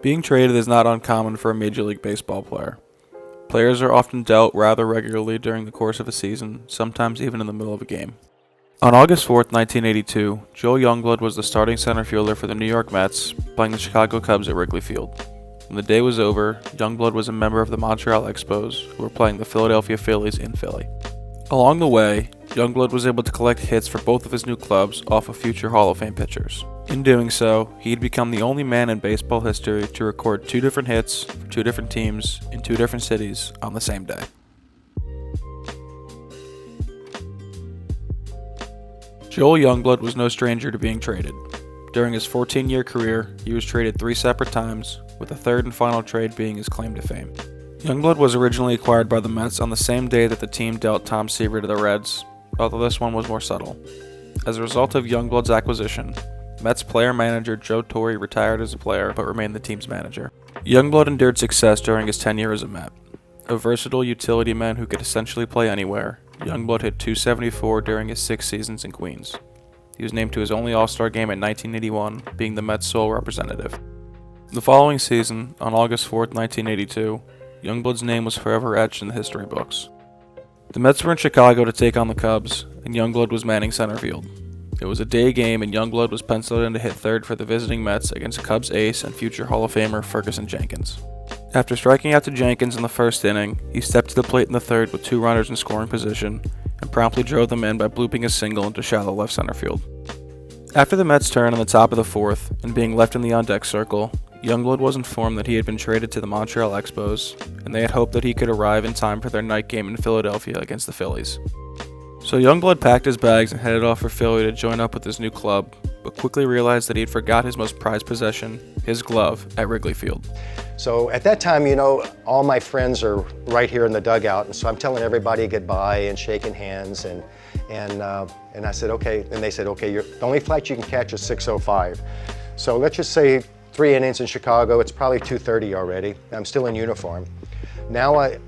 Being traded is not uncommon for a Major League Baseball player. Players are often dealt rather regularly during the course of a season, sometimes even in the middle of a game. On August 4th, 1982, Joel Youngblood was the starting center fielder for the New York Mets, playing the Chicago Cubs at Wrigley Field. When the day was over, Youngblood was a member of the Montreal Expos, who were playing the Philadelphia Phillies in Philly. Along the way, Youngblood was able to collect hits for both of his new clubs off of future Hall of Fame pitchers. In doing so, he'd become the only man in baseball history to record 2 different hits for 2 different teams in 2 different cities on the same day. Joel Youngblood was no stranger to being traded. During his 14-year career, he was traded 3 separate times, with the third and final trade being his claim to fame. Youngblood was originally acquired by the Mets on the same day that the team dealt Tom Seaver to the Reds, although this one was more subtle. As a result of Youngblood's acquisition, Mets player-manager Joe Torre retired as a player but remained the team's manager. Youngblood endured success during his tenure as a Met. A versatile utility man who could essentially play anywhere, Youngblood hit .274 during his 6 seasons in Queens. He was named to his only All-Star game in 1981, being the Mets' sole representative. The following season, on August 4th, 1982, Youngblood's name was forever etched in the history books. The Mets were in Chicago to take on the Cubs, and Youngblood was manning center field. It was a day game, and Youngblood was penciled in to hit third for the visiting Mets against Cubs ace and future Hall of Famer Fergie Jenkins. After striking out to Jenkins in the first inning, he stepped to the plate in the third with 2 runners in scoring position and promptly drove them in by blooping a single into shallow left center field. After the Mets' turn in the top of the 4th and being left in the on-deck circle, Youngblood was informed that he had been traded to the Montreal Expos, and they had hoped that he could arrive in time for their night game in Philadelphia against the Phillies. So Youngblood packed his bags and headed off for Philly to join up with his new club, but quickly realized that he had forgot his most prized possession, his glove, at Wrigley Field. So at that time, all my friends are right here in the dugout, and so I'm telling everybody goodbye and shaking hands, and I said, okay, and they said, okay, the only flight you can catch is 6:05. So let's just say 3 innings in Chicago, it's probably 2:30 already. I'm still in uniform. Now I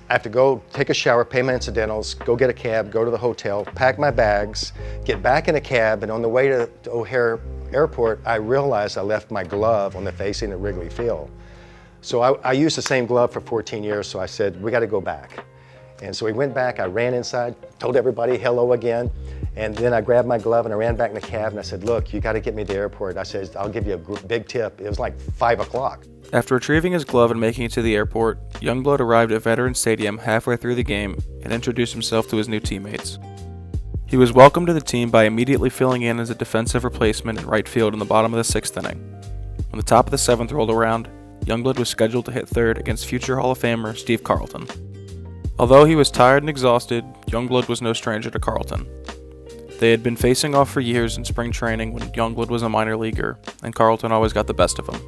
have to go take a shower, pay my incidentals, go get a cab, go to the hotel, pack my bags, get back in a cab, and on the way to O'Hare Airport, I realized I left my glove on the facing of Wrigley Field. So I used the same glove for 14 years, so I said, we got to go back. And so we went back, I ran inside, told everybody hello again, and then I grabbed my glove and I ran back in the cab and I said, look, you got to get me to the airport. I said, I'll give you a big tip. It was like 5 o'clock. After retrieving his glove and making it to the airport, Youngblood arrived at Veterans Stadium halfway through the game and introduced himself to his new teammates. He was welcomed to the team by immediately filling in as a defensive replacement in right field in the bottom of the 6th inning. When the top of the 7th rolled around, Youngblood was scheduled to hit third against future Hall of Famer Steve Carlton. Although he was tired and exhausted, Youngblood was no stranger to Carlton. They had been facing off for years in spring training when Youngblood was a minor leaguer, and Carlton always got the best of him.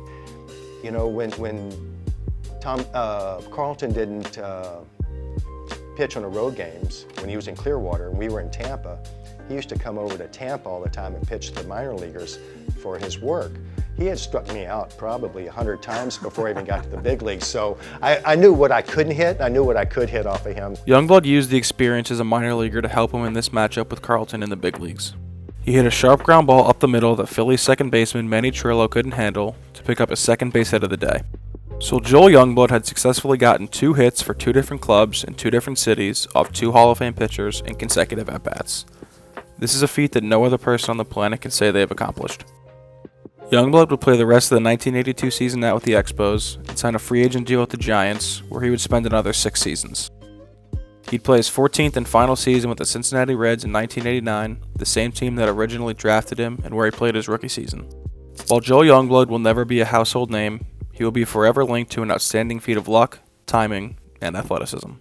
When Carlton didn't pitch on the road games, when he was in Clearwater and we were in Tampa, he used to come over to Tampa all the time and pitch the minor leaguers for his work. He had struck me out probably 100 times before I even got to the big leagues, so I knew what I couldn't hit, I knew what I could hit off of him. Youngblood used the experience as a minor leaguer to help him in this matchup with Carlton in the big leagues. He hit a sharp ground ball up the middle that Phillies second baseman Manny Trillo couldn't handle to pick up his second base hit of the day. So Joel Youngblood had successfully gotten 2 hits for 2 different clubs in 2 different cities off 2 Hall of Fame pitchers in consecutive at-bats. This is a feat that no other person on the planet can say they have accomplished. Youngblood would play the rest of the 1982 season out with the Expos and sign a free agent deal with the Giants, where he would spend another 6 seasons. He'd play his 14th and final season with the Cincinnati Reds in 1989, the same team that originally drafted him and where he played his rookie season. While Joel Youngblood will never be a household name, he will be forever linked to an outstanding feat of luck, timing, and athleticism.